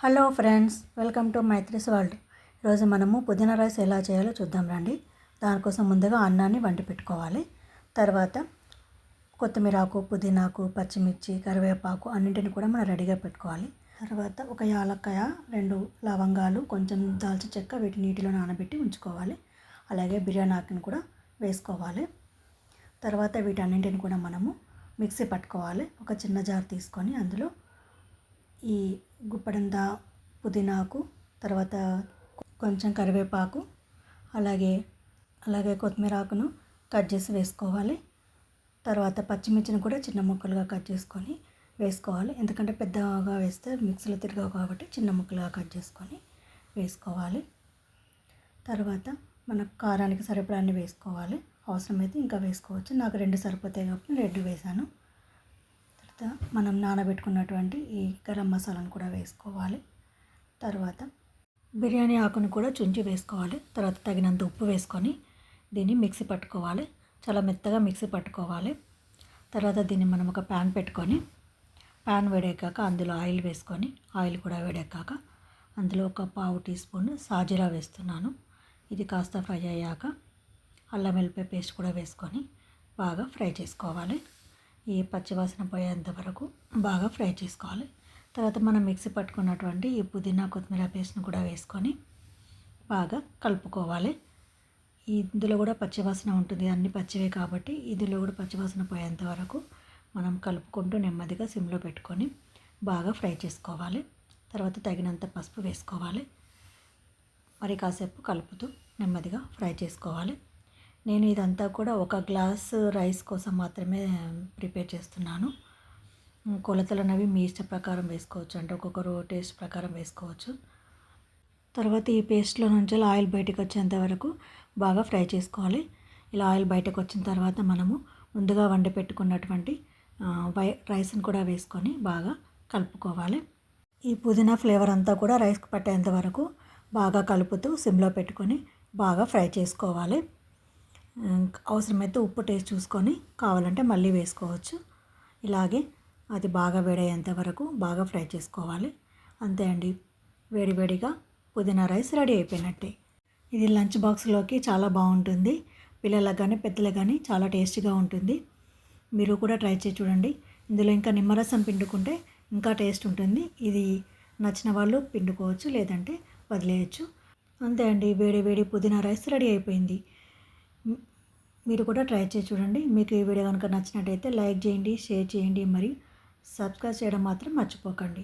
Hello friends, welcome to Maitri's world. ఈరోజు మనము పుదీనా రైస్ ఎలా చేయాలో చూద్దాం రండి. దానికోసం ముందుగా అన్నాన్ని వండి పెట్టుకోవాలి. తర్వాత కొత్తిమీర ఆకు, పుదీనాకు, పచ్చిమిర్చి, కరివేపాకు అన్నింటిని కూడా మనం రెడీగా పెట్టుకోవాలి. తర్వాత ఒక యాలక్కాయ, 2 లవంగాలు, కొంచెం దాల్చిన చెక్క, వీటిని నీటిలో నానబెట్టి ఉంచుకోవాలి. అలాగే బిర్యానీ ఆకుని కూడా వేసుకోవాలి. తర్వాత వీటన్నింటిని కూడా మనము మిక్సీ పట్టుకోవాలి. ఒక చిన్న జార్ తీసుకొని అందులో ఈ గుప్పడంత పుదీనాకు, తర్వాత కొంచెం కరివేపాకు, అలాగే కొత్తిమీర ఆకును కట్ చేసి వేసుకోవాలి. తర్వాత పచ్చిమిర్చిని కూడా చిన్న ముక్కలుగా కట్ చేసుకొని వేసుకోవాలి. ఎందుకంటే పెద్దగా వేస్తే మిక్సీలో తిరగవు కాబట్టి చిన్న ముక్కలుగా కట్ చేసుకొని వేసుకోవాలి. తర్వాత మన కారానికి సరిపడాన్ని వేసుకోవాలి. అవసరమైతే ఇంకా వేసుకోవచ్చు. నాకు 2 సరిపోతాయి కాబట్టి 2 వేసాను. మనం నానబెట్టుకున్నటువంటి ఈ గరం మసాలాను కూడా వేసుకోవాలి. తర్వాత బిర్యానీ ఆకును కూడా చుంచి వేసుకోవాలి. తర్వాత తగినంత ఉప్పు వేసుకొని దీన్ని మిక్సీ పట్టుకోవాలి. చాలా మెత్తగా మిక్సీ పట్టుకోవాలి. తర్వాత దీన్ని మనం ఒక ప్యాన్ పెట్టుకొని, ప్యాన్ వేడెక్కాక అందులో ఆయిల్ వేసుకొని, ఆయిల్ కూడా వేడెక్కాక అందులో ఒక పావు టీ స్పూన్ సాజీరా వేస్తున్నాను. ఇది కాస్త ఫ్రై అయ్యాక అల్లం వెల్లిపాయ పేస్ట్ కూడా వేసుకొని బాగా ఫ్రై చేసుకోవాలి. ఈ పచ్చివాసన పోయేంత వరకు బాగా ఫ్రై చేసుకోవాలి. తర్వాత మనం మిక్సీ పట్టుకున్నటువంటి ఈ పుదీనా కొత్తిమీర పేస్ట్ని కూడా వేసుకొని బాగా కలుపుకోవాలి. ఇందులో కూడా పచ్చివాసన ఉంటుంది, అన్ని పచ్చివే కాబట్టి ఇందులో కూడా పచ్చివాసన పోయేంత వరకు మనం కలుపుకుంటూ నెమ్మదిగా సిమ్లో పెట్టుకొని బాగా ఫ్రై చేసుకోవాలి. తర్వాత తగినంత పసుపు వేసుకోవాలి. మరి కాసేపు కలుపుతూ నెమ్మదిగా ఫ్రై చేసుకోవాలి. నేను ఇదంతా కూడా 1 గ్లాసు రైస్ కోసం మాత్రమే ప్రిపేర్ చేస్తున్నాను. కొలతలు అనేవి మీ ఇష్ట ప్రకారం వేసుకోవచ్చు, అంటే ఒక్కొక్కరు టేస్ట్ ప్రకారం వేసుకోవచ్చు. తర్వాత ఈ పేస్ట్లో నుంచి ఆయిల్ బయటకు వచ్చేంత వరకు బాగా ఫ్రై చేసుకోవాలి. ఇలా ఆయిల్ బయటకు వచ్చిన తర్వాత మనము ముందుగా వండి పెట్టుకున్నటువంటి రైస్ని కూడా వేసుకొని బాగా కలుపుకోవాలి. ఈ పుదీనా ఫ్లేవర్ అంతా కూడా రైస్కి పట్టేంత వరకు బాగా కలుపుతూ సిమ్లో పెట్టుకొని బాగా ఫ్రై చేసుకోవాలి. అవసరమైతే ఉప్పు టేస్ట్ చూసుకొని కావాలంటే మళ్ళీ వేసుకోవచ్చు. ఇలాగే అది బాగా వేడయ్యేంత వరకు బాగా ఫ్రై చేసుకోవాలి. అంతే అండి, వేడివేడిగా పుదీనా రైస్ రెడీ అయిపోయినట్టే. ఇది లంచ్ బాక్స్లోకి చాలా బాగుంటుంది. పిల్లలకు కానీ పెద్దలకు కానీ చాలా టేస్టీగా ఉంటుంది. మీరు కూడా ట్రై చేసి చూడండి. ఇందులో ఇంకా నిమ్మరసం పిండుకుంటే ఇంకా టేస్ట్ ఉంటుంది. ఇది నచ్చిన వాళ్ళు పిండుకోవచ్చు, లేదంటే వదిలేయచ్చు. అంతే అండి, వేడి వేడి పుదీనా రైస్ రెడీ అయిపోయింది. మీరు కూడా ట్రై చేసి చూడండి. మీకు ఈ వీడియో కనుక నచ్చినట్టయితే లైక్ చేయండి, షేర్ చేయండి, మరియు సబ్స్క్రైబ్ చేయడం మాత్రం మర్చిపోకండి.